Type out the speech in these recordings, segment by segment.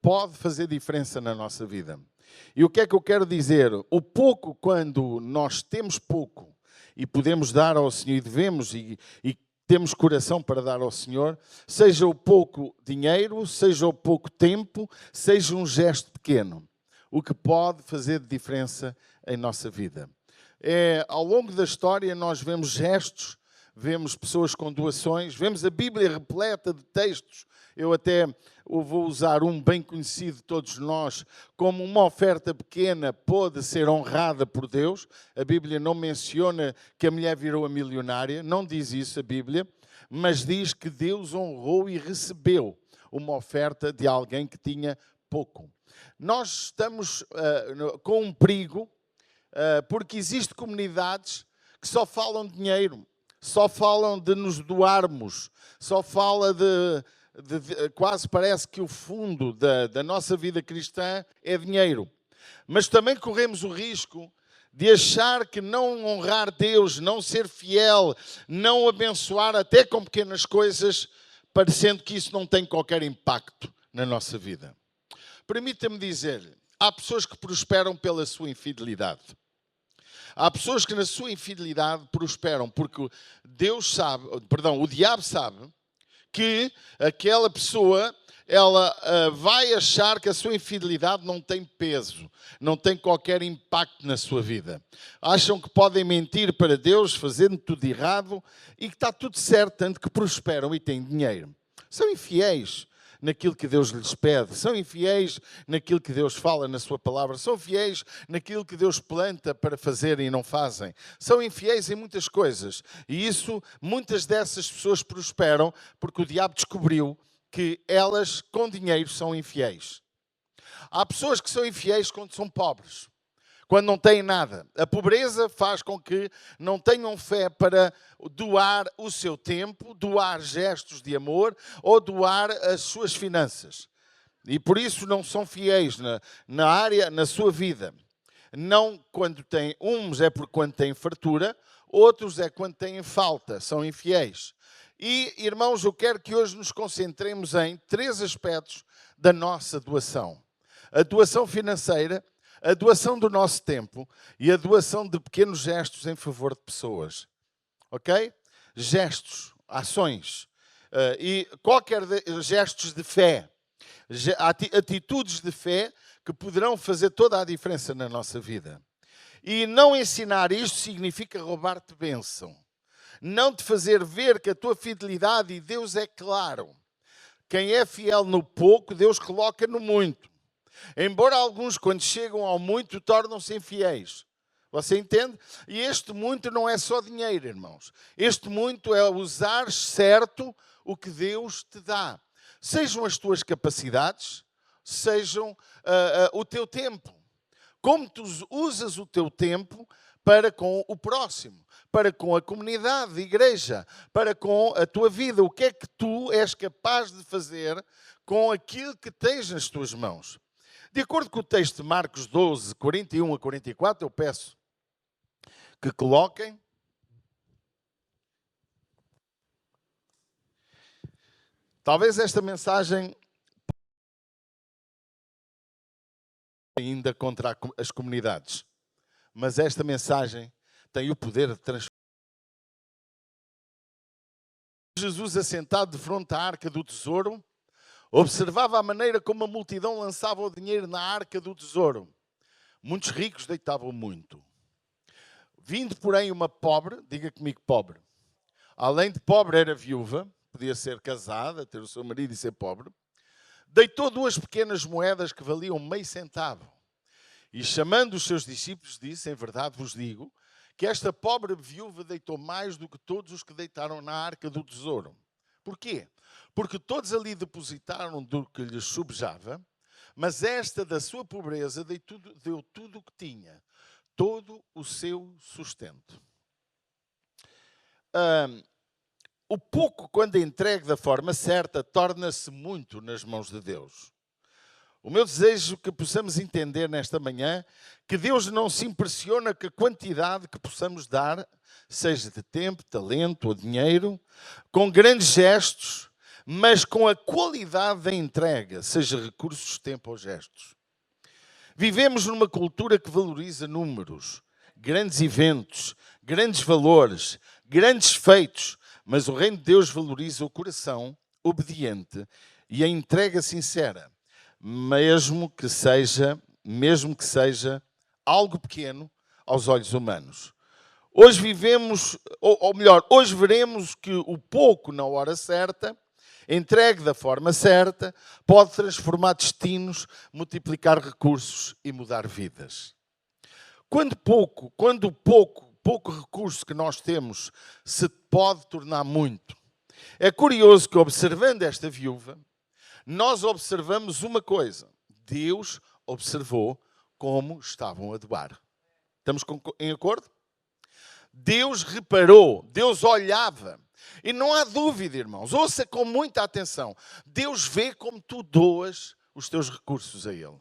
pode fazer diferença na nossa vida. E o que é que eu quero dizer? O pouco, quando nós temos pouco e podemos dar ao Senhor e devemos e temos coração para dar ao Senhor, seja o pouco dinheiro, seja o pouco tempo, seja um gesto pequeno, o que pode fazer diferença em nossa vida. Ao longo da história nós vemos gestos, vemos pessoas com doações, vemos a Bíblia repleta de textos. Eu até vou usar um bem conhecido de todos nós, como uma oferta pequena pôde ser honrada por Deus. A Bíblia não menciona que a mulher virou a milionária, não diz isso a Bíblia, mas diz que Deus honrou e recebeu uma oferta de alguém que tinha pouco. Nós estamos com um perigo, porque existem comunidades que só falam de dinheiro, só falam de nos doarmos, só fala quase parece que o fundo da nossa vida cristã é dinheiro. Mas também corremos o risco de achar que não honrar Deus, não ser fiel, não abençoar até com pequenas coisas, parecendo que isso não tem qualquer impacto na nossa vida. Permita-me dizer, há pessoas que prosperam pela sua infidelidade. Há pessoas que na sua infidelidade prosperam porque o diabo sabe que aquela pessoa ela vai achar que a sua infidelidade não tem peso, não tem qualquer impacto na sua vida. Acham que podem mentir para Deus, fazendo tudo errado e que está tudo certo, tanto que prosperam e têm dinheiro. São infiéis naquilo que Deus lhes pede, são infiéis naquilo que Deus fala na sua palavra, são fiéis naquilo que Deus planta para fazer e não fazem. São infiéis em muitas coisas. E isso, muitas dessas pessoas prosperam porque o diabo descobriu que elas, com dinheiro, são infiéis. Há pessoas que são infiéis quando são pobres, quando não têm nada. A pobreza faz com que não tenham fé para doar o seu tempo, doar gestos de amor ou doar as suas finanças. E por isso não são fiéis na sua vida. Não quando têm, uns é por quando têm fartura, outros é quando têm falta, são infiéis. E, irmãos, eu quero que hoje nos concentremos em 3 aspectos da nossa doação. A doação financeira, a doação do nosso tempo e a doação de pequenos gestos em favor de pessoas. Ok? Gestos, ações. E qualquer gestos de fé. Atitudes de fé que poderão fazer toda a diferença na nossa vida. E não ensinar isto significa roubar-te bênção. Não te fazer ver que a tua fidelidade e Deus é claro. Quem é fiel no pouco, Deus coloca no muito. Embora alguns, quando chegam ao muito, tornam-se infiéis. Você entende? E este muito não é só dinheiro, irmãos. Este muito é usar certo o que Deus te dá. Sejam as tuas capacidades, sejam o teu tempo. Como tu usas o teu tempo para com o próximo, para com a comunidade, a igreja, para com a tua vida. O que é que tu és capaz de fazer com aquilo que tens nas tuas mãos? De acordo com o texto de Marcos 12, 41 a 44, eu peço que coloquem. Talvez esta mensagem ainda contra as comunidades, mas esta mensagem tem o poder de transformar. Jesus, assentado de frente à arca do tesouro, observava a maneira como a multidão lançava o dinheiro na arca do tesouro. Muitos ricos deitavam muito. Vindo, porém, uma pobre, diga comigo pobre, além de pobre era viúva, podia ser casada, ter o seu marido e ser pobre, deitou 2 pequenas moedas que valiam meio centavo. E chamando os seus discípulos disse, em verdade vos digo, que esta pobre viúva deitou mais do que todos os que deitaram na arca do tesouro. Porquê? Porque todos ali depositaram do que lhes subjava, mas esta da sua pobreza deu tudo o que tinha, todo o seu sustento. O pouco, quando é entregue da forma certa, torna-se muito nas mãos de Deus. O meu desejo é que possamos entender nesta manhã que Deus não se impressiona com a quantidade que possamos dar, seja de tempo, talento ou dinheiro, com grandes gestos, mas com a qualidade da entrega, seja recursos, tempo ou gestos. Vivemos numa cultura que valoriza números, grandes eventos, grandes valores, grandes feitos, mas o reino de Deus valoriza o coração obediente e a entrega sincera, mesmo que seja algo pequeno aos olhos humanos. Hoje vivemos, ou melhor, hoje veremos que o pouco na hora certa, entregue da forma certa, pode transformar destinos, multiplicar recursos e mudar vidas. Quando o pouco recurso que nós temos se pode tornar muito. É curioso que, observando esta viúva, nós observamos uma coisa. Deus observou como estavam a doar. Estamos em acordo? Deus reparou, Deus olhava. E não há dúvida, irmãos, ouça com muita atenção. Deus vê como tu doas os teus recursos a Ele.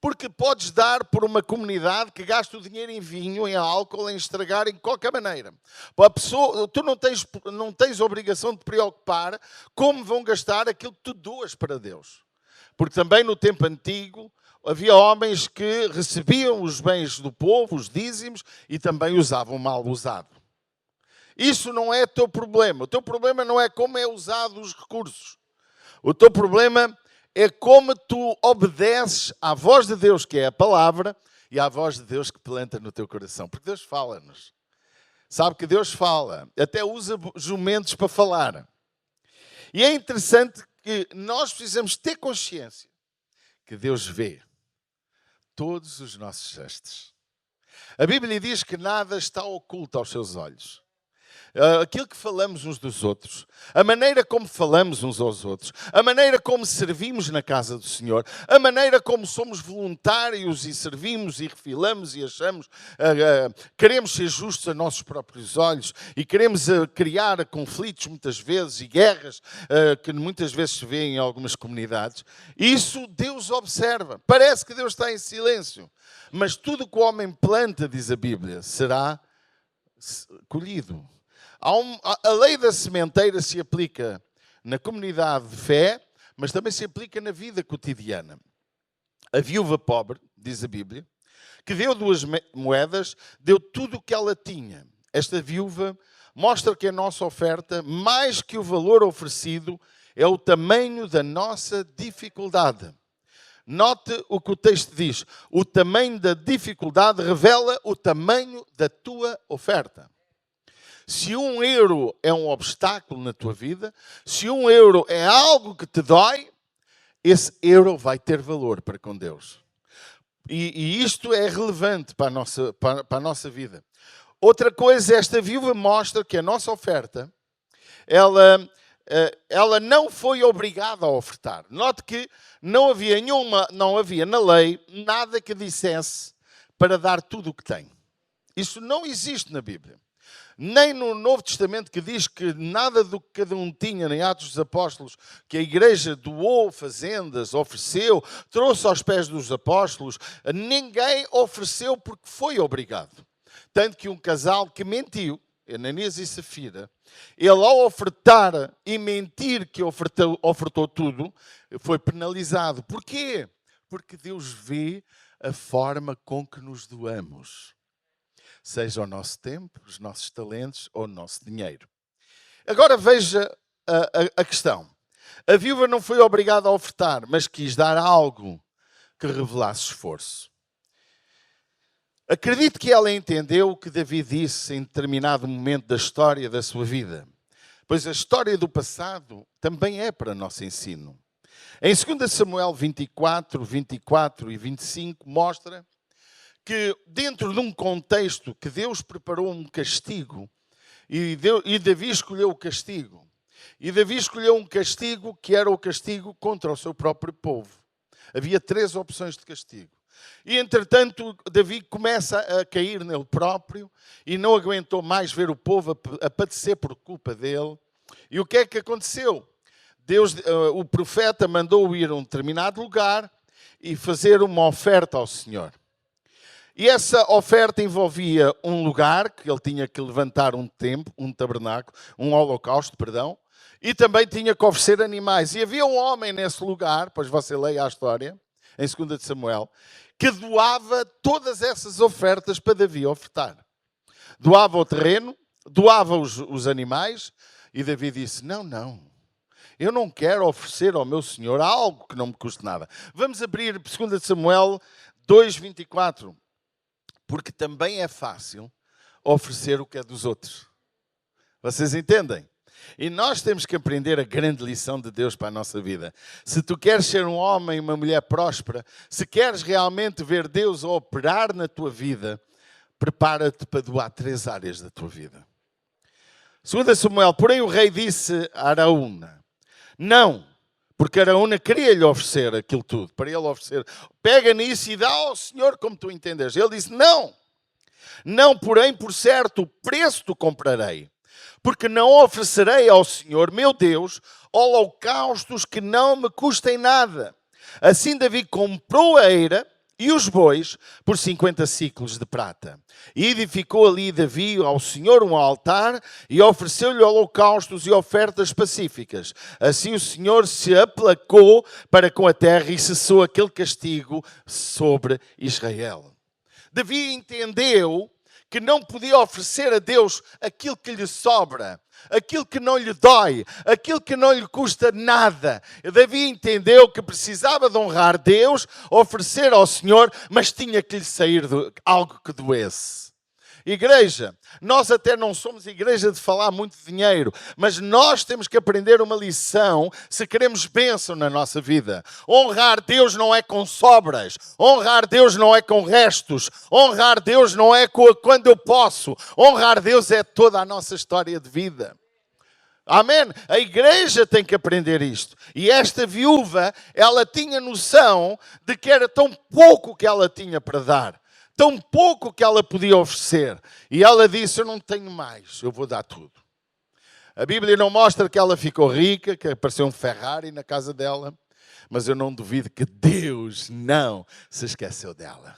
Porque podes dar por uma comunidade que gasta o dinheiro em vinho, em álcool, em estragar, em qualquer maneira. A pessoa, tu não tens obrigação de te preocupar como vão gastar aquilo que tu doas para Deus. Porque também no tempo antigo havia homens que recebiam os bens do povo, os dízimos, e também usavam mal usado. Isso não é teu problema. O teu problema não é como é usado os recursos. O teu problema é como tu obedeces à voz de Deus, que é a palavra, e à voz de Deus que planta no teu coração. Porque Deus fala-nos. Sabe que Deus fala. Até usa jumentos para falar. E é interessante que nós precisamos ter consciência que Deus vê todos os nossos gestos. A Bíblia diz que nada está oculto aos seus olhos. Aquilo que falamos uns dos outros, a maneira como falamos uns aos outros, a maneira como servimos na casa do Senhor, a maneira como somos voluntários e servimos e refilamos e achamos, queremos ser justos a nossos próprios olhos e queremos criar conflitos muitas vezes e guerras que muitas vezes se vê em algumas comunidades. Isso Deus observa. Parece que Deus está em silêncio, mas tudo que o homem planta, diz a Bíblia, será colhido. A lei da sementeira se aplica na comunidade de fé, mas também se aplica na vida cotidiana. A viúva pobre, diz a Bíblia, que deu 2 moedas, deu tudo o que ela tinha. Esta viúva mostra que a nossa oferta, mais que o valor oferecido, é o tamanho da nossa dificuldade. Note o que o texto diz. O tamanho da dificuldade revela o tamanho da tua oferta. Se 1 euro é um obstáculo na tua vida, se 1 euro é algo que te dói, esse euro vai ter valor para com Deus. E isto é relevante para a nossa vida. Outra coisa, esta viúva mostra que a nossa oferta, ela não foi obrigada a ofertar. Note que não havia na lei nada que dissesse para dar tudo o que tem. Isso não existe na Bíblia. Nem no Novo Testamento, que diz que nada do que cada um tinha, nem Atos dos Apóstolos, que a igreja doou fazendas, ofereceu, trouxe aos pés dos apóstolos. Ninguém ofereceu porque foi obrigado. Tanto que um casal que mentiu, Ananias e Safira, ele ao ofertar e mentir que ofertou tudo, foi penalizado. Porquê? Porque Deus vê a forma com que nos doamos. Seja o nosso tempo, os nossos talentos ou o nosso dinheiro. Agora veja a questão. A viúva não foi obrigada a ofertar, mas quis dar algo que revelasse esforço. Acredito que ela entendeu o que Davi disse em determinado momento da história da sua vida, pois a história do passado também é para nosso ensino. Em 2 Samuel 24 e 25 mostra que dentro de um contexto que Deus preparou um castigo e Davi escolheu o castigo. E Davi escolheu um castigo que era o castigo contra o seu próprio povo. Havia 3 opções de castigo. E entretanto Davi começa a cair nele próprio e não aguentou mais ver o povo a padecer por culpa dele. E o que é que aconteceu? O profeta mandou ir a um determinado lugar e fazer uma oferta ao Senhor. E essa oferta envolvia um lugar que ele tinha que levantar um templo, um tabernáculo, um holocausto, e também tinha que oferecer animais. E havia um homem nesse lugar, pois você leia a história, em 2 de Samuel, que doava todas essas ofertas para Davi ofertar. Doava o terreno, doava os animais, e Davi disse, não, eu não quero oferecer ao meu Senhor algo que não me custe nada. Vamos abrir 2 de Samuel 2:24, porque também é fácil oferecer o que é dos outros. Vocês entendem? E nós temos que aprender a grande lição de Deus para a nossa vida. Se tu queres ser um homem e uma mulher próspera, se queres realmente ver Deus a operar na tua vida, prepara-te para doar 3 áreas da tua vida. 2 Samuel, porém o rei disse a Araúna, não, porque Araúna queria-lhe oferecer aquilo tudo, para ele oferecer, pega nisso e dá ao Senhor como tu entendes. Ele disse, não, porém, por certo, o preço tu comprarei. Porque não oferecerei ao Senhor, meu Deus, holocaustos que não me custem nada. Assim Davi comprou a eira e os bois por 50 siclos de prata. E edificou ali Davi ao Senhor um altar e ofereceu-lhe holocaustos e ofertas pacíficas. Assim o Senhor se aplacou para com a terra e cessou aquele castigo sobre Israel. Davi entendeu que não podia oferecer a Deus aquilo que lhe sobra, aquilo que não lhe dói, aquilo que não lhe custa nada. Davi entendeu que precisava de honrar Deus, oferecer ao Senhor, mas tinha que lhe sair algo que doesse. Igreja, nós até não somos igreja de falar muito de dinheiro, mas nós temos que aprender uma lição se queremos bênção na nossa vida. Honrar Deus não é com sobras, honrar Deus não é com restos, honrar Deus não é quando eu posso, honrar Deus é toda a nossa história de vida. Amém? A igreja tem que aprender isto. E esta viúva, ela tinha noção de que era tão pouco que ela tinha para dar. Tão pouco que ela podia oferecer. E ela disse, eu não tenho mais, eu vou dar tudo. A Bíblia não mostra que ela ficou rica, que apareceu um Ferrari na casa dela, mas eu não duvido que Deus não se esqueceu dela.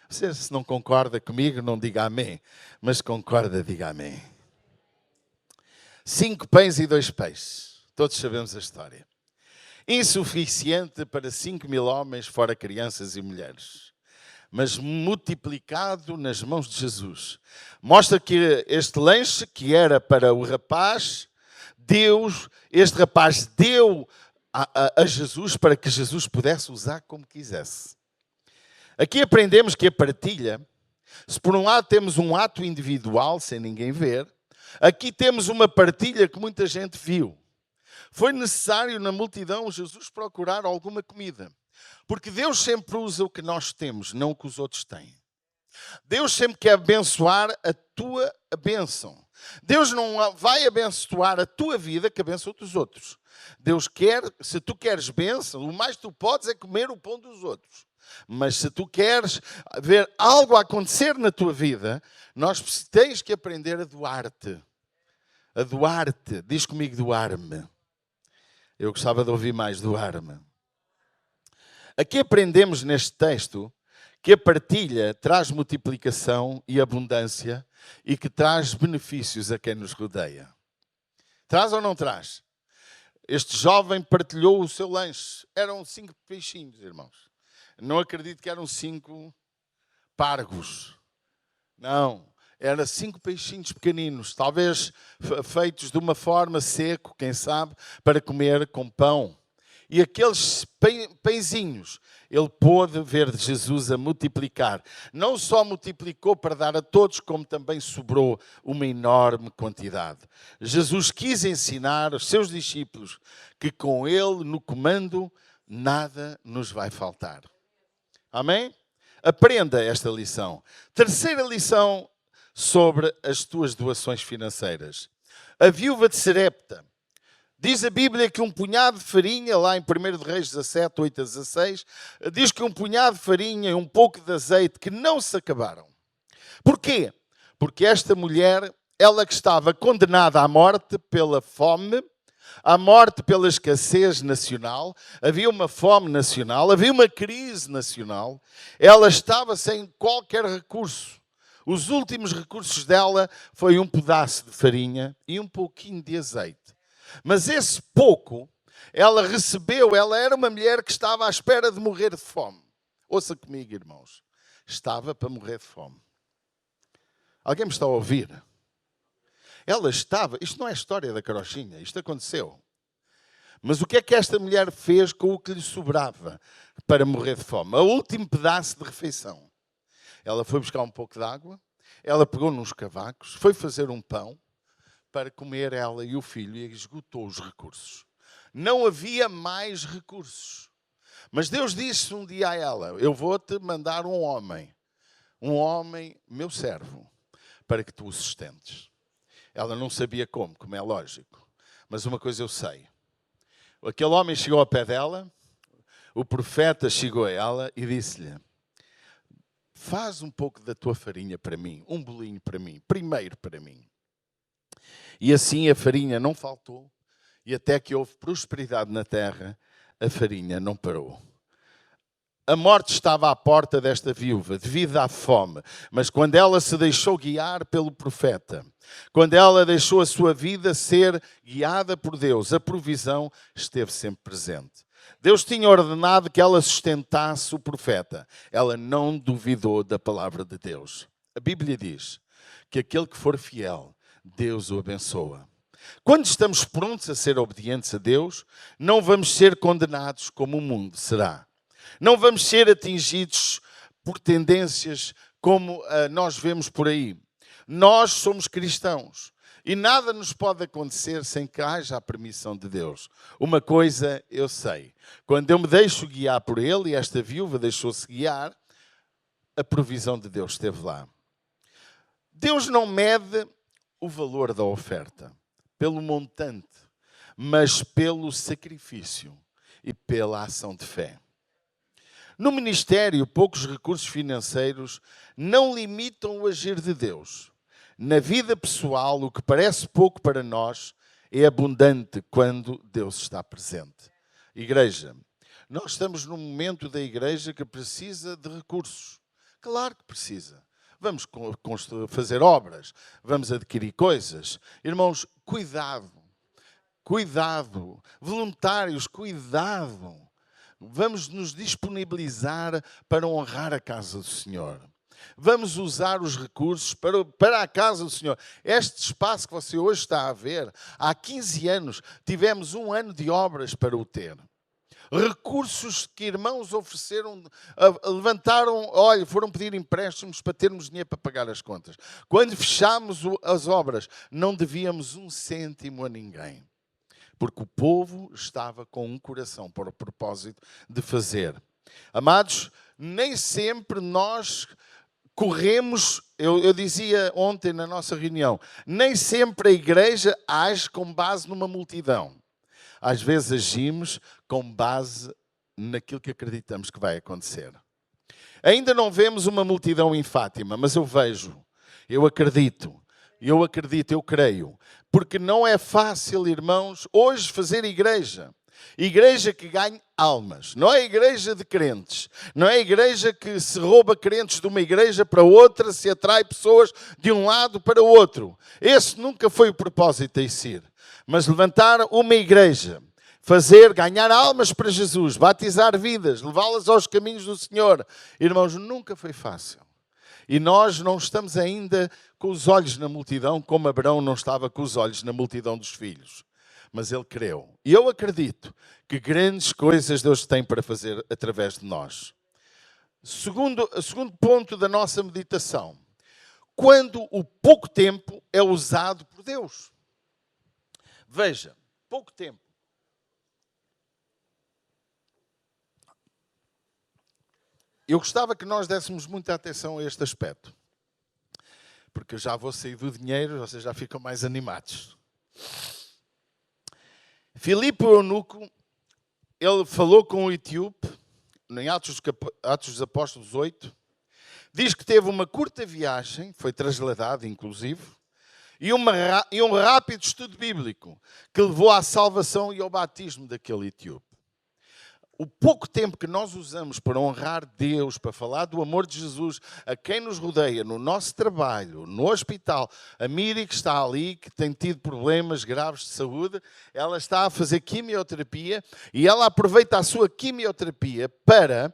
Você, se não concorda comigo, não diga amém, mas concorda, diga amém. 5 pães e 2 peixes. Todos sabemos a história. Insuficiente para 5.000 homens, fora crianças e mulheres. Mas multiplicado nas mãos de Jesus. Mostra que este lanche, que era para o rapaz, este rapaz deu a Jesus para que Jesus pudesse usar como quisesse. Aqui aprendemos que a partilha, se por um lado temos um ato individual, sem ninguém ver, aqui temos uma partilha que muita gente viu. Foi necessário na multidão Jesus procurar alguma comida. Porque Deus sempre usa o que nós temos, não o que os outros têm. Deus sempre quer abençoar a tua bênção. Deus não vai abençoar a tua vida que abençoa dos outros. Deus quer, se tu queres bênção, o mais que tu podes é comer o pão dos outros. Mas se tu queres ver algo acontecer na tua vida, nós tens que aprender a doar-te. A doar-te. Diz comigo, doar-me. Eu gostava de ouvir mais, doar-me. Aqui aprendemos neste texto que a partilha traz multiplicação e abundância e que traz benefícios a quem nos rodeia. Traz ou não traz? Este jovem partilhou o seu lanche. Eram 5 peixinhos, irmãos. Não acredito que eram 5 pargos. Não. Eram 5 peixinhos pequeninos, talvez feitos de uma forma seco, quem sabe, para comer com pão. E aqueles pãezinhos, ele pôde ver Jesus a multiplicar. Não só multiplicou para dar a todos, como também sobrou uma enorme quantidade. Jesus quis ensinar aos seus discípulos que com ele no comando nada nos vai faltar. Amém? Aprenda esta lição. Terceira lição sobre as tuas doações financeiras. A viúva de Sarepta. Diz a Bíblia que um punhado de farinha, lá em 1 Reis 17, 8 a 16, diz que um punhado de farinha e um pouco de azeite que não se acabaram. Porquê? Porque esta mulher, ela que estava condenada à morte pela fome, à morte pela escassez nacional, havia uma fome nacional, havia uma crise nacional, ela estava sem qualquer recurso. Os últimos recursos dela foi um pedaço de farinha e um pouquinho de azeite. Mas esse pouco, ela recebeu, ela era uma mulher que estava à espera de morrer de fome. Ouça comigo, irmãos. Estava para morrer de fome. Alguém me está a ouvir? Ela estava, isto não é história da carochinha, isto aconteceu. Mas o que é que esta mulher fez com o que lhe sobrava para morrer de fome? O último pedaço de refeição. Ela foi buscar um pouco de água, ela pegou nos cavacos, foi fazer um pão para comer ela e o filho e esgotou os recursos. Não havia mais recursos. Mas Deus disse um dia a ela, eu vou-te mandar um homem, meu servo, para que tu o sustentes. Ela não sabia como é lógico. Mas uma coisa eu sei. Aquele homem chegou ao pé dela, o profeta chegou a ela e disse-lhe, faz um pouco da tua farinha para mim, um bolinho para mim, primeiro para mim. E assim a farinha não faltou, e até que houve prosperidade na terra, a farinha não parou. A morte estava à porta desta viúva, devido à fome. Mas quando ela se deixou guiar pelo profeta, quando ela deixou a sua vida ser guiada por Deus, a provisão esteve sempre presente. Deus tinha ordenado que ela sustentasse o profeta. Ela não duvidou da palavra de Deus. A Bíblia diz que aquele que for fiel, Deus o abençoa. Quando estamos prontos a ser obedientes a Deus, não vamos ser condenados como o mundo será. Não vamos ser atingidos por tendências como nós vemos por aí. Nós somos cristãos e nada nos pode acontecer sem que haja a permissão de Deus. Uma coisa eu sei, quando eu me deixo guiar por Ele, e esta viúva deixou-se guiar, a provisão de Deus esteve lá. Deus não mede o valor da oferta pelo montante, mas pelo sacrifício e pela ação de fé. No ministério, poucos recursos financeiros não limitam o agir de Deus. Na vida pessoal, o que parece pouco para nós é abundante quando Deus está presente. Igreja, nós estamos num momento da igreja que precisa de recursos. Claro que precisa. Vamos fazer obras, vamos adquirir coisas. Irmãos, cuidado. Cuidado. Voluntários, cuidado. Vamos nos disponibilizar para honrar a casa do Senhor. Vamos usar os recursos para a casa do Senhor. Este espaço que você hoje está a ver, há 15 anos, tivemos um ano de obras para o ter. Recursos que irmãos ofereceram, levantaram, olha, foram pedir empréstimos para termos dinheiro para pagar as contas. Quando fechámos as obras, não devíamos um cêntimo a ninguém. Porque o povo estava com um coração para o propósito de fazer. Amados, nem sempre nós corremos, eu dizia ontem na nossa reunião, nem sempre a igreja age com base numa multidão. Às vezes agimos com base naquilo que acreditamos que vai acontecer. Ainda não vemos uma multidão em Fátima, mas eu vejo, eu acredito, eu creio. Porque não é fácil, irmãos, hoje fazer igreja. Igreja que ganhe almas. Não é igreja de crentes. Não é igreja que se rouba crentes de uma igreja para outra, se atrai pessoas de um lado para o outro. Esse nunca foi o propósito da ICIR. Mas levantar uma igreja, ganhar almas para Jesus, batizar vidas, levá-las aos caminhos do Senhor. Irmãos, nunca foi fácil. E nós não estamos ainda com os olhos na multidão, como Abraão não estava com os olhos na multidão dos filhos. Mas ele creu. E eu acredito que grandes coisas Deus tem para fazer através de nós. Segundo ponto da nossa meditação. Quando o pouco tempo é usado por Deus. Veja, pouco tempo. Eu gostava que nós dessemos muita atenção a este aspecto. Porque eu já vou sair do dinheiro, vocês já ficam mais animados. Filipe o eunuco, ele falou com o etíope, em Atos dos Apóstolos 8, diz que teve uma curta viagem, foi trasladado inclusive, e um rápido estudo bíblico que levou à salvação e ao batismo daquele etíope. o pouco tempo que nós usamos para honrar Deus, para falar do amor de Jesus a quem nos rodeia, no nosso trabalho, no hospital, a Miri que está ali, que tem tido problemas graves de saúde, ela está a fazer quimioterapia e ela aproveita a sua quimioterapia para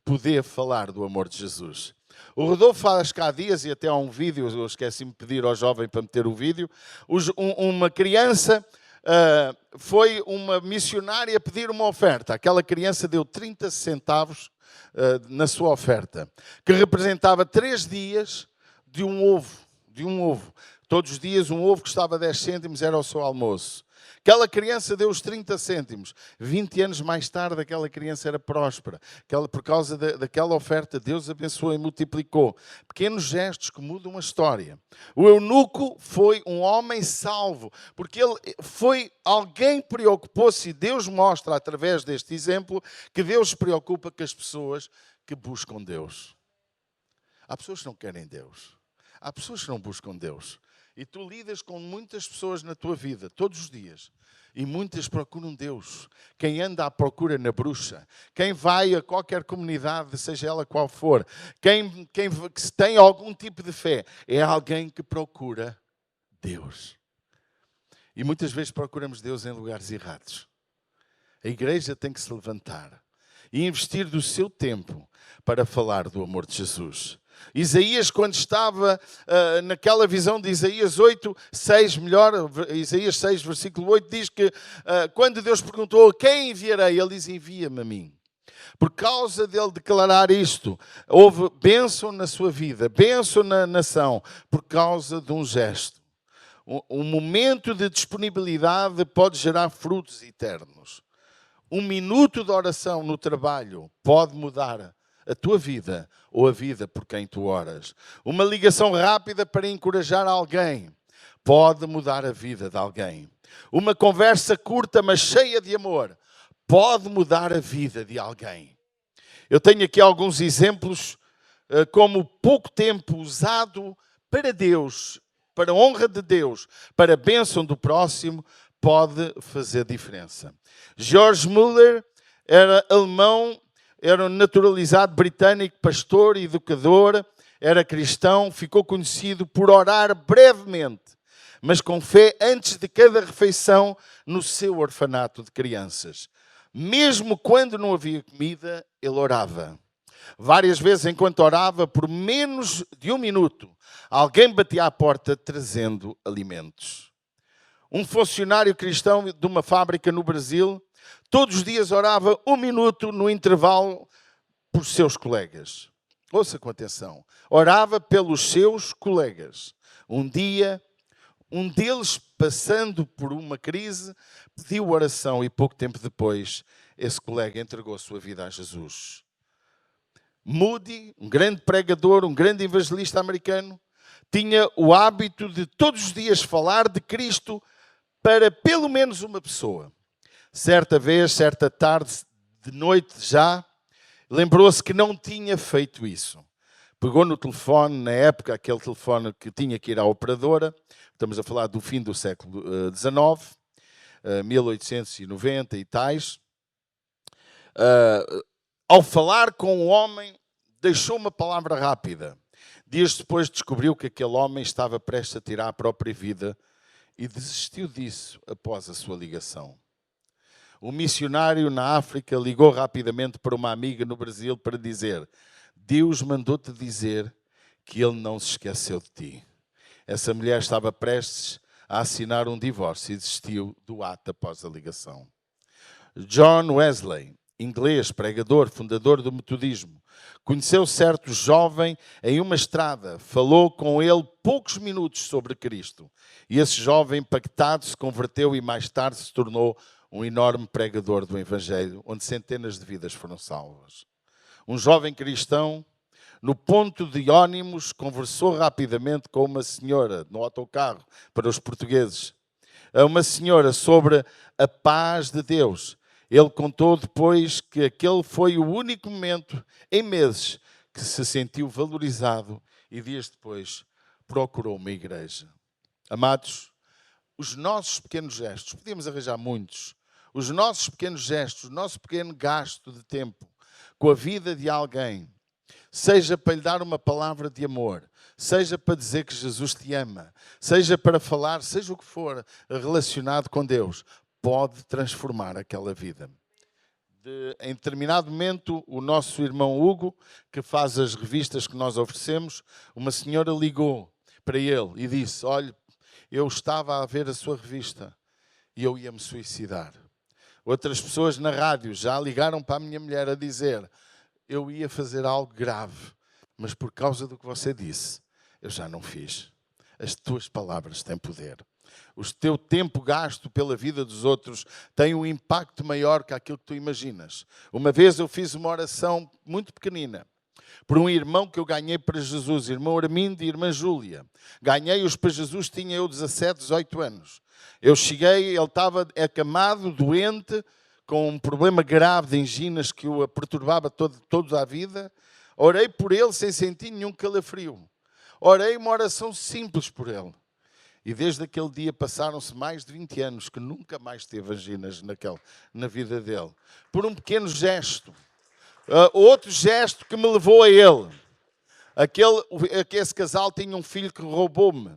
poder falar do amor de Jesus. O Rodolfo faz cá há dias, e até há um vídeo, eu esqueci-me de pedir ao jovem para meter o vídeo, uma criança... foi uma missionária pedir uma oferta. Aquela criança deu 30 centavos na sua oferta, que representava 3 dias de um ovo. Todos os dias um ovo custava 10 cêntimos, era o seu almoço. Aquela criança deu os 30 cêntimos. 20 anos mais tarde, aquela criança era próspera. Por causa daquela oferta, Deus abençoou e multiplicou. Pequenos gestos que mudam a história. O eunuco foi um homem salvo, porque ele foi alguém que preocupou-se, e Deus mostra, através deste exemplo, que Deus se preocupa com as pessoas que buscam Deus. Há pessoas que não querem Deus. Há pessoas que não buscam Deus. E tu lidas com muitas pessoas na tua vida, todos os dias. E muitas procuram Deus. Quem anda à procura na bruxa, quem vai a qualquer comunidade, seja ela qual for, quem tem algum tipo de fé, é alguém que procura Deus. E muitas vezes procuramos Deus em lugares errados. A igreja tem que se levantar e investir do seu tempo para falar do amor de Jesus. Isaías, quando estava naquela visão de Isaías 8, 6, Isaías 6, versículo 8, diz que quando Deus perguntou a quem enviarei, ele diz, envia-me a mim. Por causa dele declarar isto, houve bênção na sua vida, bênção na nação, por causa de um gesto. Um momento de disponibilidade pode gerar frutos eternos. Um minuto de oração no trabalho pode mudar a tua vida ou a vida por quem tu oras. Uma ligação rápida para encorajar alguém pode mudar a vida de alguém. Uma conversa curta, mas cheia de amor, pode mudar a vida de alguém. Eu tenho aqui alguns exemplos como pouco tempo usado para Deus, para a honra de Deus, para a bênção do próximo, pode fazer diferença. George Muller era alemão, era um naturalizado britânico, pastor, educador, era cristão, ficou conhecido por orar brevemente, mas com fé antes de cada refeição no seu orfanato de crianças. Mesmo quando não havia comida, ele orava. Várias vezes, enquanto orava, por menos de 1 minuto, alguém batia à porta trazendo alimentos. Um funcionário cristão de uma fábrica no Brasil, todos os dias orava 1 minuto no intervalo por seus colegas. Ouça com atenção. Orava pelos seus colegas. Um dia, um deles, passando por uma crise, pediu oração e pouco tempo depois, esse colega entregou a sua vida a Jesus. Moody, um grande pregador, um grande evangelista americano, tinha o hábito de todos os dias falar de Cristo para pelo menos uma pessoa. Certa vez, certa tarde, de noite já, lembrou-se que não tinha feito isso. Pegou no telefone, na época, aquele telefone que tinha que ir à operadora, estamos a falar do fim do século XIX, 1890 e tais. Ao falar com o homem, deixou uma palavra rápida. Dias depois descobriu que aquele homem estava prestes a tirar a própria vida e desistiu disso após a sua ligação. Um missionário na África ligou rapidamente para uma amiga no Brasil para dizer: Deus mandou-te dizer que Ele não se esqueceu de ti. Essa mulher estava prestes a assinar um divórcio e desistiu do ato após a ligação. John Wesley, inglês, pregador, fundador do metodismo, conheceu certo jovem em uma estrada, falou com ele poucos minutos sobre Cristo. E esse jovem, impactado, se converteu e mais tarde se tornou um enorme pregador do Evangelho, onde centenas de vidas foram salvas. Um jovem cristão, no ponto de ônibus, conversou rapidamente com uma senhora, no autocarro, para os portugueses. Uma senhora sobre a paz de Deus. Ele contou depois que aquele foi o único momento em meses que se sentiu valorizado e dias depois procurou uma igreja. Amados, os nossos pequenos gestos, podíamos arranjar muitos. os nossos pequenos gestos, o nosso pequeno gasto de tempo com a vida de alguém, seja para lhe dar uma palavra de amor, seja para dizer que Jesus te ama, seja para falar, seja o que for relacionado com Deus, pode transformar aquela vida. Em determinado momento, o nosso irmão Hugo, que faz as revistas que nós oferecemos, uma senhora ligou para ele e disse: olha, eu estava a ver a sua revista e eu ia me suicidar. Outras pessoas na rádio já ligaram para a minha mulher a dizer: eu ia fazer algo grave, mas por causa do que você disse, eu já não fiz. As tuas palavras têm poder. O teu tempo gasto pela vida dos outros tem um impacto maior que aquilo que tu imaginas. Uma vez eu fiz uma oração muito pequenina por um irmão que eu ganhei para Jesus, irmão Armindo e irmã Júlia. Ganhei-os para Jesus, tinha eu 17, 18 anos. Eu cheguei, ele estava acamado, doente, com um problema grave de anginas que o perturbava toda a vida. Orei por ele sem sentir nenhum calafrio. Orei uma oração simples por ele. E desde aquele dia passaram-se mais de 20 anos que nunca mais teve anginas na vida dele. Por um pequeno gesto. Outro gesto que me levou a ele. Esse casal tinha um filho que roubou-me.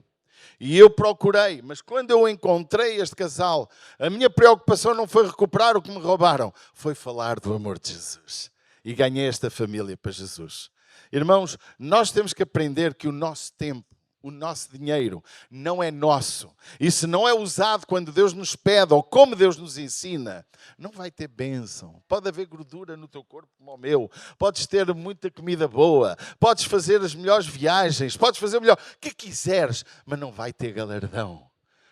E eu procurei, mas quando eu encontrei este casal, a minha preocupação não foi recuperar o que me roubaram, foi falar do amor de Jesus. E ganhei esta família para Jesus. Irmãos, nós temos que aprender que o nosso tempo, o nosso dinheiro não é nosso. E se não é usado quando Deus nos pede ou como Deus nos ensina, não vai ter bênção. Pode haver gordura no teu corpo como o meu. Podes ter muita comida boa. Podes fazer as melhores viagens. Podes fazer o melhor que quiseres, mas não vai ter galardão.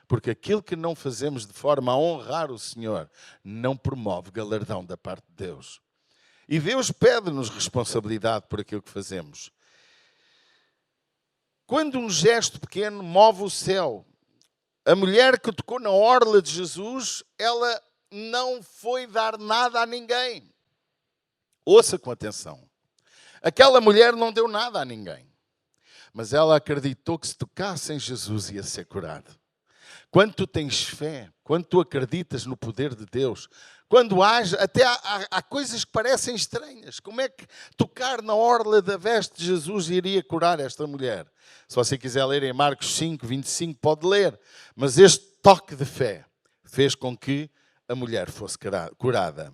Porque aquilo que não fazemos de forma a honrar o Senhor não promove galardão da parte de Deus. E Deus pede-nos responsabilidade por aquilo que fazemos. Quando um gesto pequeno move o céu, a mulher que tocou na orla de Jesus, ela não foi dar nada a ninguém. Ouça com atenção. Aquela mulher não deu nada a ninguém. Mas ela acreditou que se tocasse em Jesus ia ser curada. Quando tu tens fé, quando tu acreditas no poder de Deus, quando até há coisas que parecem estranhas. Como é que tocar na orla da veste de Jesus iria curar esta mulher? Se você quiser ler em Marcos 5, 25, pode ler. Mas este toque de fé fez com que a mulher fosse curada.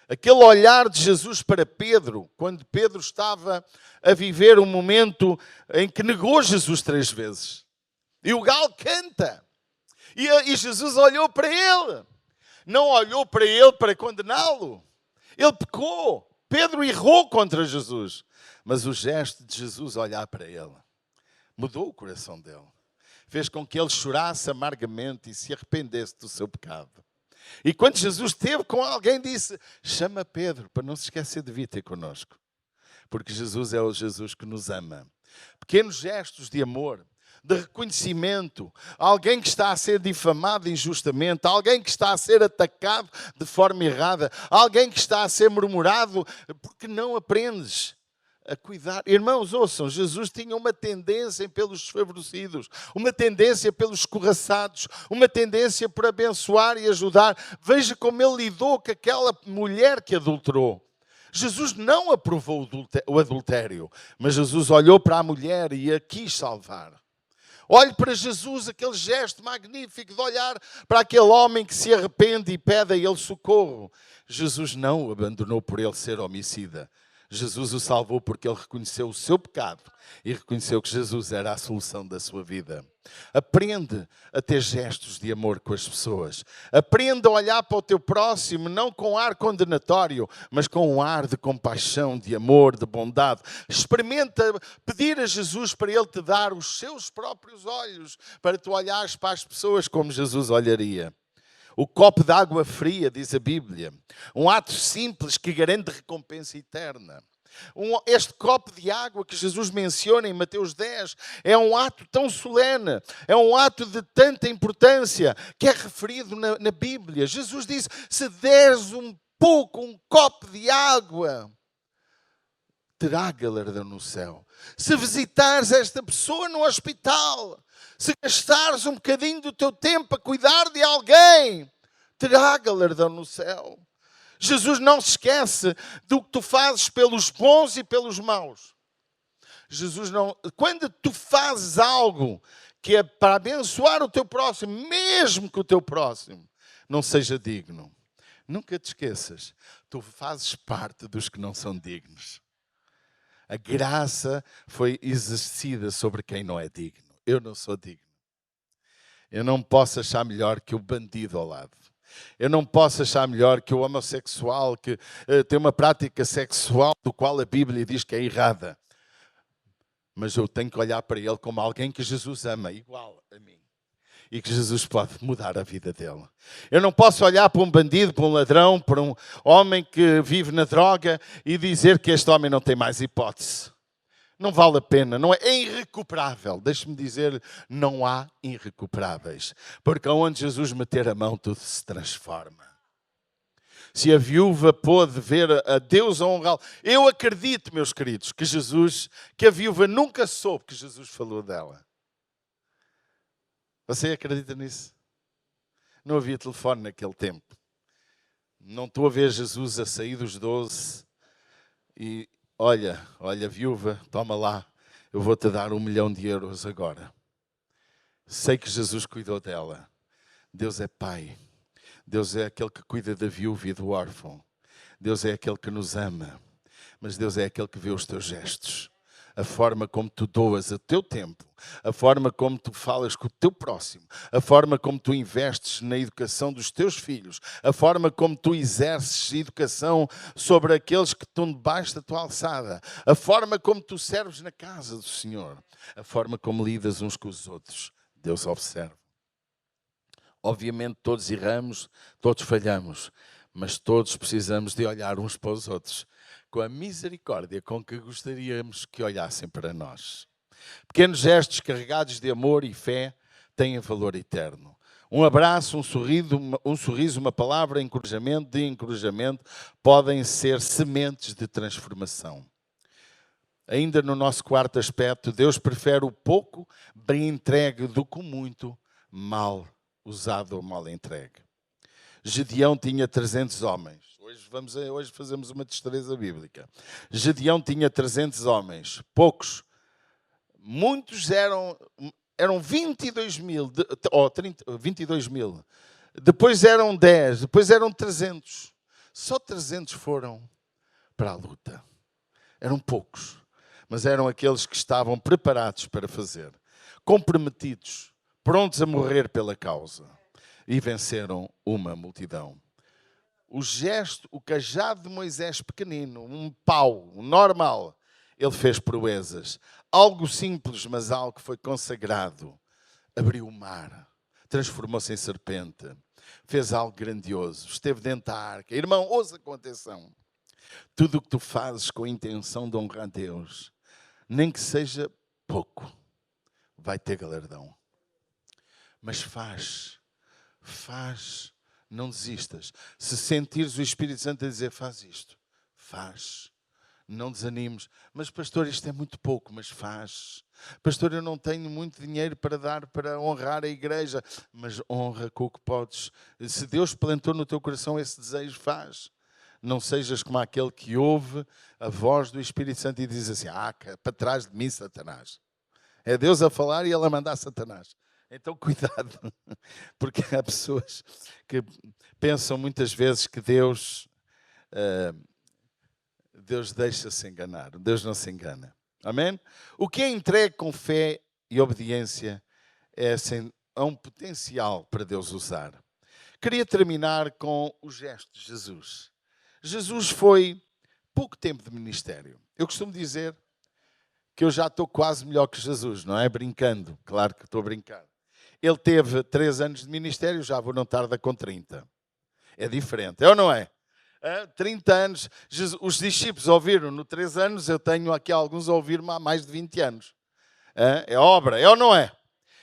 Aquele olhar de Jesus para Pedro, quando Pedro estava a viver um momento em que negou Jesus 3 vezes. E o galo canta. E Jesus olhou para ele. Não olhou para ele para condená-lo. Ele pecou. Pedro errou contra Jesus. Mas o gesto de Jesus olhar para ele mudou o coração dele. Fez com que ele chorasse amargamente e se arrependesse do seu pecado. E quando Jesus esteve com alguém, disse: chama Pedro para não se esquecer de vir ter connosco. Porque Jesus é o Jesus que nos ama. Pequenos gestos de amor, de reconhecimento, alguém que está a ser difamado injustamente, alguém que está a ser atacado de forma errada, alguém que está a ser murmurado, porque não aprendes a cuidar. Irmãos, ouçam, Jesus tinha uma tendência pelos desfavorecidos, uma tendência pelos escorraçados, uma tendência por abençoar e ajudar. Veja como ele lidou com aquela mulher que adulterou. Jesus não aprovou o adultério, mas Jesus olhou para a mulher e a quis salvar. Olhe para Jesus, aquele gesto magnífico de olhar para aquele homem que se arrepende e pede a ele socorro. Jesus não o abandonou por ele ser homicida. Jesus o salvou porque ele reconheceu o seu pecado e reconheceu que Jesus era a solução da sua vida. Aprende a ter gestos de amor com as pessoas. Aprende a olhar para o teu próximo, não com ar condenatório, mas com um ar de compaixão, de amor, de bondade. Experimenta pedir a Jesus para Ele te dar os seus próprios olhos, para tu olhares para as pessoas como Jesus olharia. O copo de água fria, diz a Bíblia. Um ato simples que garante recompensa eterna. Este copo de água que Jesus menciona em Mateus 10 é um ato tão solene, é um ato de tanta importância que é referido na Bíblia. Jesus disse: se deres um copo de água, terá galardão no céu. Se visitares esta pessoa no hospital, se gastares um bocadinho do teu tempo a cuidar de alguém, terá galardão no céu. Jesus não se esquece do que tu fazes pelos bons e pelos maus. Jesus não... Quando tu fazes algo que é para abençoar o teu próximo, mesmo que o teu próximo não seja digno, nunca te esqueças, tu fazes parte dos que não são dignos. A graça foi exercida sobre quem não é digno. Eu não sou digno. Eu não posso achar melhor que o bandido ao lado. Eu não posso achar melhor que o homossexual que tem uma prática sexual do qual a Bíblia diz que é errada. Mas eu tenho que olhar para ele como alguém que Jesus ama, igual a mim. E que Jesus pode mudar a vida dele. Eu não posso olhar para um bandido, para um ladrão, para um homem que vive na droga e dizer que este homem não tem mais hipótese. Não vale a pena, não é irrecuperável. Deixe-me dizer, não há irrecuperáveis. Porque onde Jesus meter a mão, tudo se transforma. Se a viúva pôde ver a Deus a honrá-lo. Eu acredito, meus queridos, que a viúva nunca soube que Jesus falou dela. Você acredita nisso? Não havia telefone naquele tempo. Não estou a ver Jesus a sair dos 12 e... Olha, viúva, toma lá, eu vou-te dar 1 milhão de euros agora. Sei que Jesus cuidou dela. Deus é Pai. Deus é aquele que cuida da viúva e do órfão. Deus é aquele que nos ama. Mas Deus é aquele que vê os teus gestos. A forma como tu doas o teu tempo, a forma como tu falas com o teu próximo, a forma como tu investes na educação dos teus filhos, a forma como tu exerces educação sobre aqueles que estão debaixo da tua alçada, a forma como tu serves na casa do Senhor, a forma como lidas uns com os outros. Deus observa. Obviamente todos erramos, todos falhamos, mas todos precisamos de olhar uns para os outros com a misericórdia com que gostaríamos que olhassem para nós. Pequenos gestos carregados de amor e fé têm valor eterno. Um abraço, um sorriso, uma palavra de encorajamento podem ser sementes de transformação. Ainda no nosso quarto aspecto, Deus prefere o pouco bem entregue do que o muito mal usado ou mal entregue. Gedeão tinha 300 homens. Hoje fazemos uma destreza bíblica. Gedeão tinha 300 homens. Poucos. Muitos eram 22 mil. 22 mil. Depois eram 10. Depois eram 300. Só 300 foram para a luta. Eram poucos. Mas eram aqueles que estavam preparados para fazer. Comprometidos. Prontos a morrer pela causa. E venceram uma multidão. O cajado de Moisés pequenino, um pau, normal, ele fez proezas. Algo simples, mas algo que foi consagrado. Abriu o mar, transformou-se em serpente, fez algo grandioso, esteve dentro da arca. Irmão, ouça com atenção. Tudo o que tu fazes com a intenção de honrar a Deus, nem que seja pouco, vai ter galardão. Mas faz, não desistas. Se sentires o Espírito Santo a dizer, faz isto, faz. Não desanimes. Mas pastor, isto é muito pouco, mas faz. Pastor, eu não tenho muito dinheiro para dar para honrar a igreja. Mas honra com o que podes. Se Deus plantou no teu coração esse desejo, faz. Não sejas como aquele que ouve a voz do Espírito Santo e diz assim, para trás de mim, Satanás. É Deus a falar e ele a mandar Satanás. Então, cuidado, porque há pessoas que pensam muitas vezes que Deus deixa-se enganar. Deus não se engana. Amém? O que é entregue com fé e obediência é um potencial para Deus usar. Queria terminar com o gesto de Jesus. Jesus foi pouco tempo de ministério. Eu costumo dizer que eu já estou quase melhor que Jesus, não é? Brincando. Claro que estou a brincar. Ele teve 3 anos de ministério, já vou não tarda com 30. É diferente, é ou não é? 30 anos, os discípulos ouviram no 3 anos, eu tenho aqui alguns a ouvir-me há mais de 20 anos. É obra, é ou não é?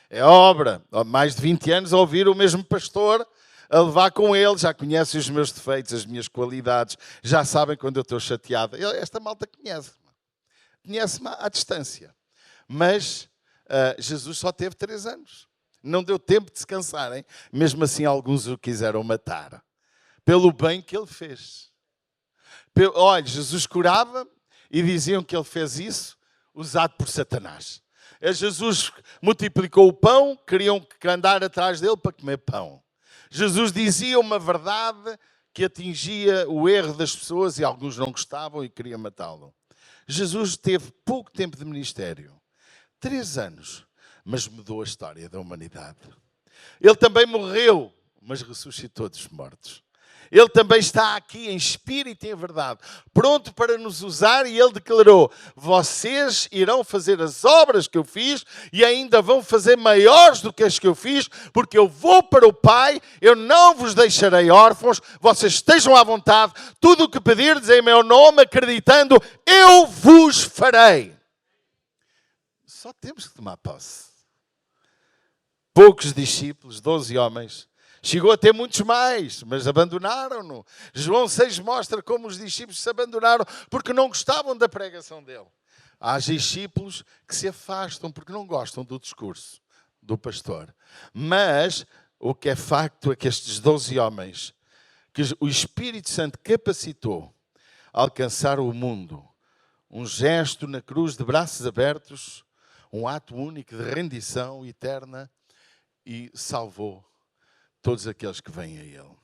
É obra. Há mais de 20 anos a ouvir o mesmo pastor, a levar com ele, já conhecem os meus defeitos, as minhas qualidades, já sabem quando eu estou chateado. Esta malta conhece-me à distância. Mas Jesus só teve 3 anos. Não deu tempo de se cansarem. Mesmo assim, alguns o quiseram matar. Pelo bem que ele fez. Olha, Jesus curava e diziam que ele fez isso usado por Satanás. Jesus multiplicou o pão, queriam andar atrás dele para comer pão. Jesus dizia uma verdade que atingia o erro das pessoas e alguns não gostavam e queriam matá-lo. Jesus teve pouco tempo de ministério, 3 anos, mas mudou a história da humanidade. Ele também morreu, mas ressuscitou dos mortos. Ele também está aqui em espírito e em verdade, pronto para nos usar, e ele declarou: vocês irão fazer as obras que eu fiz e ainda vão fazer maiores do que as que eu fiz, porque eu vou para o Pai, eu não vos deixarei órfãos, vocês estejam à vontade, tudo o que pedirdes em meu nome, acreditando, eu vos farei. Só temos que tomar posse. Poucos discípulos, 12 homens. Chegou a ter muitos mais, mas abandonaram-no. João 6 mostra como os discípulos se abandonaram porque não gostavam da pregação dele. Há discípulos que se afastam porque não gostam do discurso do pastor. Mas o que é facto é que estes 12 homens, que o Espírito Santo capacitou a alcançar o mundo, um gesto na cruz de braços abertos, um ato único de rendição eterna, e salvou todos aqueles que vêm a Ele.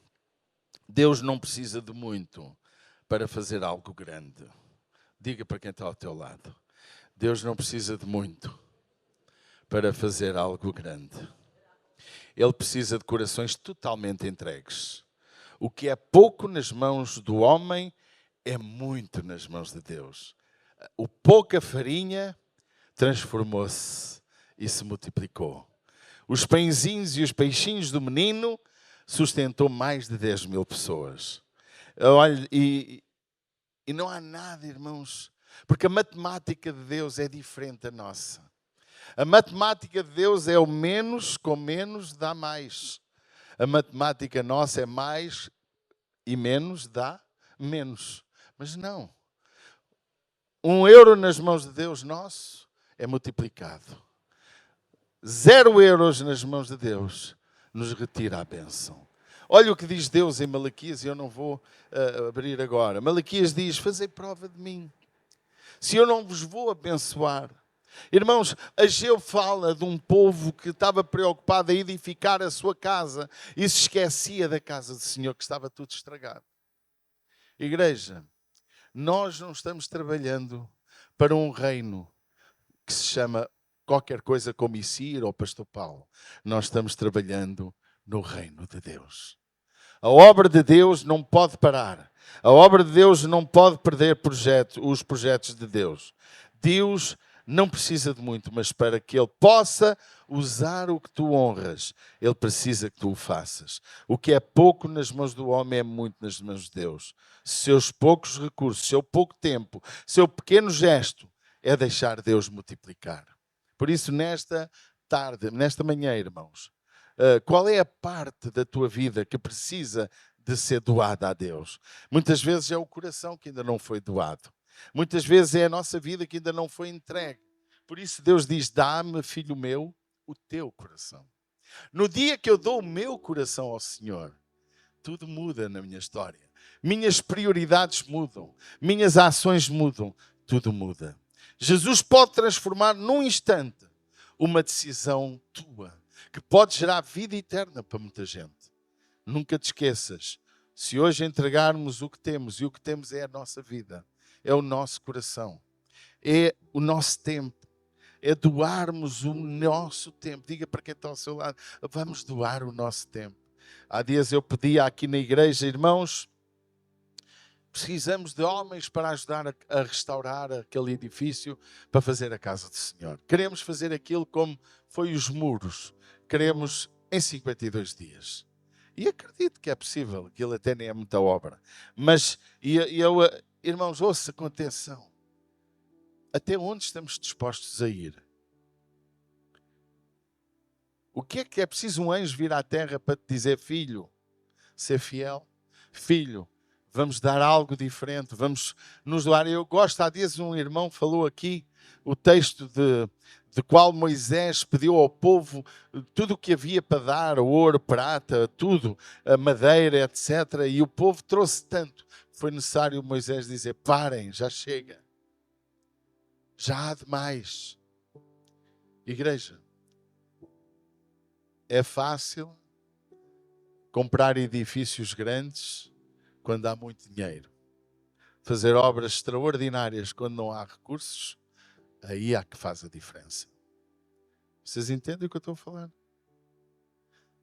Deus não precisa de muito para fazer algo grande. Diga para quem está ao teu lado: Deus não precisa de muito para fazer algo grande. Ele precisa de corações totalmente entregues. O que é pouco nas mãos do homem é muito nas mãos de Deus. O pouca farinha transformou-se e se multiplicou. Os pãezinhos e os peixinhos do menino sustentou mais de 10.000 pessoas. Olha, e não há nada, irmãos, porque a matemática de Deus é diferente da nossa. A matemática de Deus é o menos com menos dá mais. A matemática nossa é mais e menos dá menos. Mas não. 1 euro nas mãos de Deus nosso é multiplicado. 0 euros nas mãos de Deus nos retira a bênção. Olha o que diz Deus em Malaquias, e eu não vou abrir agora. Malaquias diz: fazei prova de mim, se eu não vos vou abençoar. Irmãos, Ageu fala de um povo que estava preocupado em edificar a sua casa e se esquecia da casa do Senhor, que estava tudo estragado. Igreja, nós não estamos trabalhando para um reino que se chama qualquer coisa como Isir ou Pastor Paulo. Nós estamos trabalhando no reino de Deus. A obra de Deus não pode parar. A obra de Deus não pode perder os projetos de Deus. Deus não precisa de muito, mas para que Ele possa usar o que tu honras, Ele precisa que tu o faças. O que é pouco nas mãos do homem é muito nas mãos de Deus. Seus poucos recursos, seu pouco tempo, seu pequeno gesto é deixar Deus multiplicar. Por isso, nesta tarde, nesta manhã, irmãos, qual é a parte da tua vida que precisa de ser doada a Deus? Muitas vezes é o coração que ainda não foi doado. Muitas vezes é a nossa vida que ainda não foi entregue. Por isso Deus diz: dá-me, filho meu, o teu coração. No dia que eu dou o meu coração ao Senhor, tudo muda na minha história. Minhas prioridades mudam. Minhas ações mudam. Tudo muda. Jesus pode transformar num instante uma decisão tua, que pode gerar vida eterna para muita gente. Nunca te esqueças, se hoje entregarmos o que temos, e o que temos é a nossa vida, é o nosso coração, é o nosso tempo, é doarmos o nosso tempo. Diga para quem está ao seu lado: vamos doar o nosso tempo. Há dias eu pedia aqui na igreja: irmãos, precisamos de homens para ajudar a restaurar aquele edifício, para fazer a casa do Senhor. Queremos fazer aquilo como foi os muros. Queremos em 52 dias. E acredito que é possível, aquilo até nem é muita obra. Mas, irmãos, ouça com atenção. Até onde estamos dispostos a ir? O que é preciso um anjo vir à terra para te dizer: filho, ser fiel? Filho, vamos dar algo diferente, vamos nos doar. Eu gosto, há dias um irmão falou aqui o texto de qual Moisés pediu ao povo tudo o que havia para dar, ouro, prata, tudo, a madeira, etc. E o povo trouxe tanto. Foi necessário Moisés dizer: parem, já chega. Já há demais. Igreja, é fácil comprar edifícios grandes quando há muito dinheiro. Fazer obras extraordinárias quando não há recursos, aí há que faz a diferença. Vocês entendem o que eu estou a falar?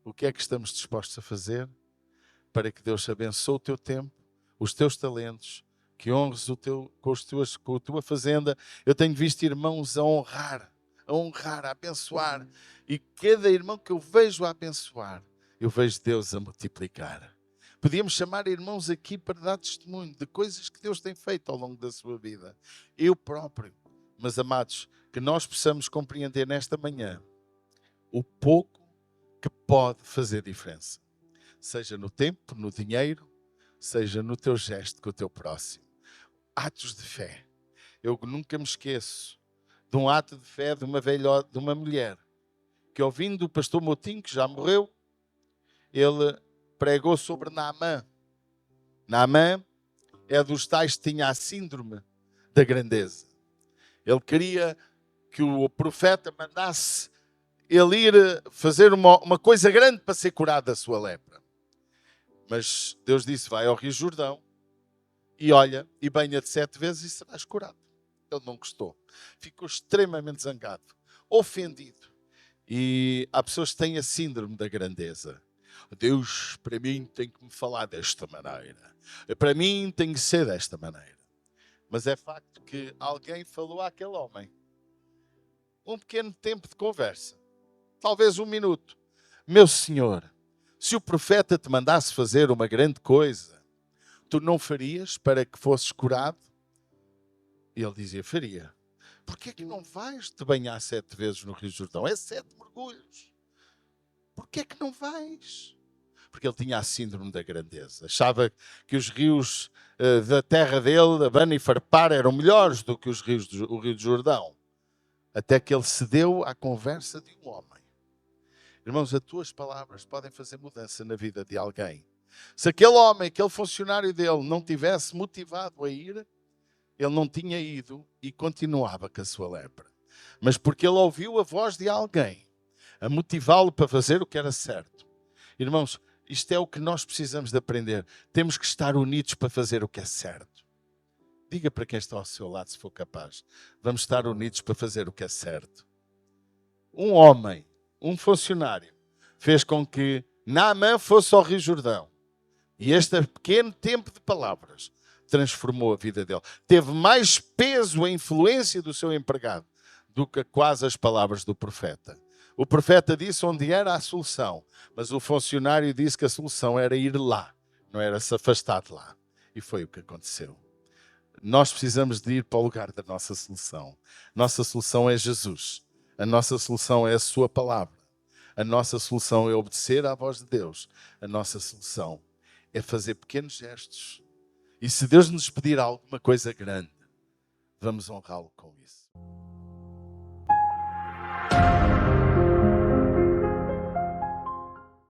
O que é que estamos dispostos a fazer para que Deus abençoe o teu tempo, os teus talentos, que honres com a tua fazenda? Eu tenho visto irmãos a honrar, a abençoar. E cada irmão que eu vejo a abençoar, eu vejo Deus a multiplicar. Podíamos chamar irmãos aqui para dar testemunho de coisas que Deus tem feito ao longo da sua vida. Eu próprio. Mas, amados, que nós possamos compreender nesta manhã o pouco que pode fazer diferença. Seja no tempo, no dinheiro, seja no teu gesto com o teu próximo. Atos de fé. Eu nunca me esqueço de um ato de fé de uma mulher que, ouvindo o pastor Moutinho, que já morreu, ele pregou sobre Naamã. Naamã é dos tais que tinha a síndrome da grandeza. Ele queria que o profeta mandasse ele ir fazer uma coisa grande para ser curado da sua lepra. Mas Deus disse: vai ao Rio Jordão e olha, e banha-te 7 vezes e serás curado. Ele não gostou. Ficou extremamente zangado, ofendido. E há pessoas que têm a síndrome da grandeza. Deus, para mim, tem que me falar desta maneira. Para mim, tem que ser desta maneira. Mas é facto que alguém falou àquele homem. Um pequeno tempo de conversa. Talvez 1 minuto. Meu senhor, se o profeta te mandasse fazer uma grande coisa, tu não farias para que fosses curado? E ele dizia: faria. Porquê é que não vais te banhar 7 vezes no Rio Jordão? É 7 mergulhos. Porquê é que não vais? Porque ele tinha a síndrome da grandeza. Achava que os rios da terra dele, Abana e Farpar, eram melhores do que os rios do Rio de Jordão. Até que ele cedeu à conversa de um homem. Irmãos, as tuas palavras podem fazer mudança na vida de alguém. Se aquele homem, aquele funcionário dele, não tivesse motivado a ir, ele não tinha ido e continuava com a sua lepra. Mas porque ele ouviu a voz de alguém a motivá-lo para fazer o que era certo. Irmãos, isto é o que nós precisamos de aprender. Temos que estar unidos para fazer o que é certo. Diga para quem está ao seu lado, se for capaz. Vamos estar unidos para fazer o que é certo. Um homem, um funcionário, fez com que Naamã fosse ao Rio Jordão. E este pequeno tempo de palavras transformou a vida dele. Teve mais peso a influência do seu empregado do que quase as palavras do profeta. O profeta disse onde era a solução, mas o funcionário disse que a solução era ir lá, não era se afastar de lá. E foi o que aconteceu. Nós precisamos de ir para o lugar da nossa solução. Nossa solução é Jesus. A nossa solução é a sua palavra. A nossa solução é obedecer à voz de Deus. A nossa solução é fazer pequenos gestos. E se Deus nos pedir alguma coisa grande, vamos honrá-lo com isso.